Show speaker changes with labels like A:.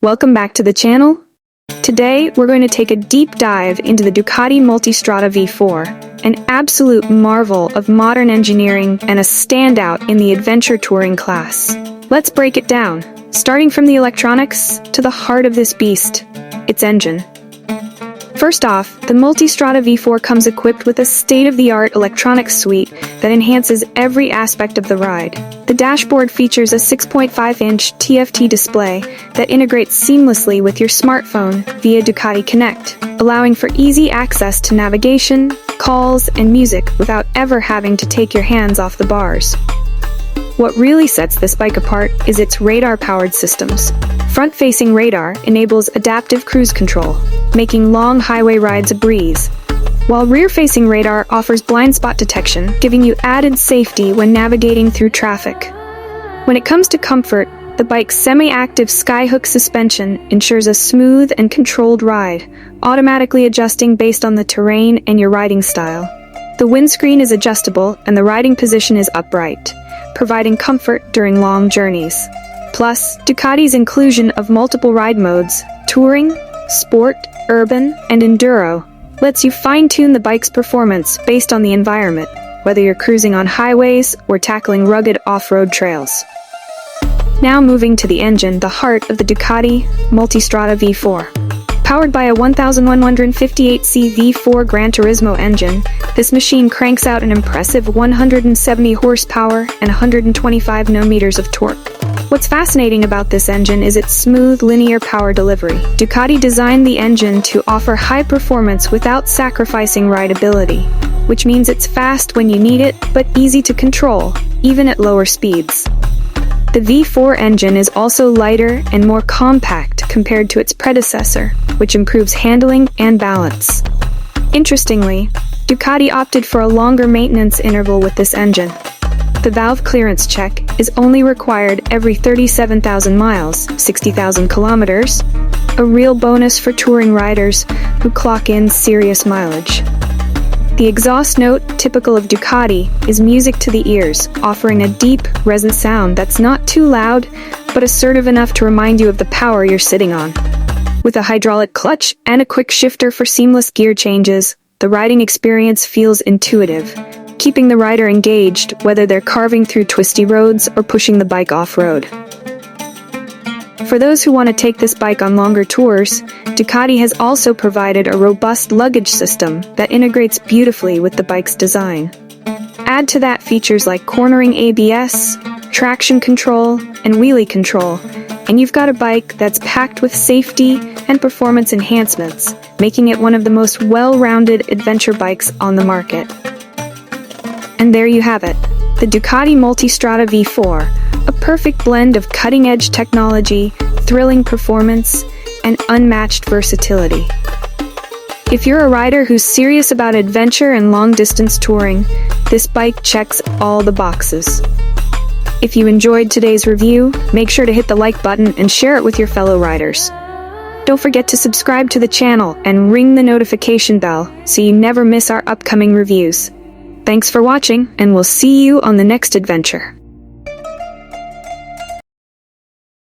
A: Welcome back to the channel. Today, we're going to take a deep dive into the Ducati Multistrada V4, an absolute marvel of modern engineering and a standout in the adventure touring class. Let's break it down, starting from the electronics to the heart of this beast, its engine. First off, the Multistrada V4 comes equipped with a state-of-the-art electronics suite that enhances every aspect of the ride. The dashboard features a 6.5-inch TFT display that integrates seamlessly with your smartphone via Ducati Connect, allowing for easy access to navigation, calls, and music without ever having to take your hands off the bars. What really sets this bike apart is its radar-powered systems. Front-facing radar enables adaptive cruise control, making long highway rides a breeze, while rear-facing radar offers blind spot detection, giving you added safety when navigating through traffic. When it comes to comfort, the bike's semi-active skyhook suspension ensures a smooth and controlled ride, automatically adjusting based on the terrain and your riding style. The windscreen is adjustable and the riding position is upright, providing comfort during long journeys. Plus, Ducati's inclusion of multiple ride modes, touring, sport, urban, and enduro, lets you fine-tune the bike's performance based on the environment, whether you're cruising on highways or tackling rugged off-road trails. Now moving to the engine, the heart of the Ducati Multistrada V4. Powered by a 1,158cc V4 Gran Turismo engine, this machine cranks out an impressive 170 horsepower and 125 Nm of torque. What's fascinating about this engine is its smooth, linear power delivery. Ducati designed the engine to offer high performance without sacrificing rideability, which means it's fast when you need it, but easy to control, even at lower speeds. The V4 engine is also lighter and more compact compared to its predecessor, which improves handling and balance. Interestingly, Ducati opted for a longer maintenance interval with this engine. The valve clearance check is only required every 37,000 miles, 60,000 kilometers, a real bonus for touring riders who clock in serious mileage. The exhaust note, typical of Ducati, is music to the ears, offering a deep, resonant sound that's not too loud, but assertive enough to remind you of the power you're sitting on. With a hydraulic clutch and a quick shifter for seamless gear changes, the riding experience feels intuitive, keeping the rider engaged whether they're carving through twisty roads or pushing the bike off-road. For those who want to take this bike on longer tours, Ducati has also provided a robust luggage system that integrates beautifully with the bike's design. Add to that features like cornering ABS, traction control, and wheelie control, and you've got a bike that's packed with safety and performance enhancements, making it one of the most well-rounded adventure bikes on the market. And there you have it, the Ducati Multistrada V4, a perfect blend of cutting-edge technology, thrilling performance, and unmatched versatility. If you're a rider who's serious about adventure and long-distance touring, this bike checks all the boxes. If you enjoyed today's review, make sure to hit the like button and share it with your fellow riders. Don't forget to subscribe to the channel and ring the notification bell so you never miss our upcoming reviews. Thanks for watching, and we'll see you on the next adventure.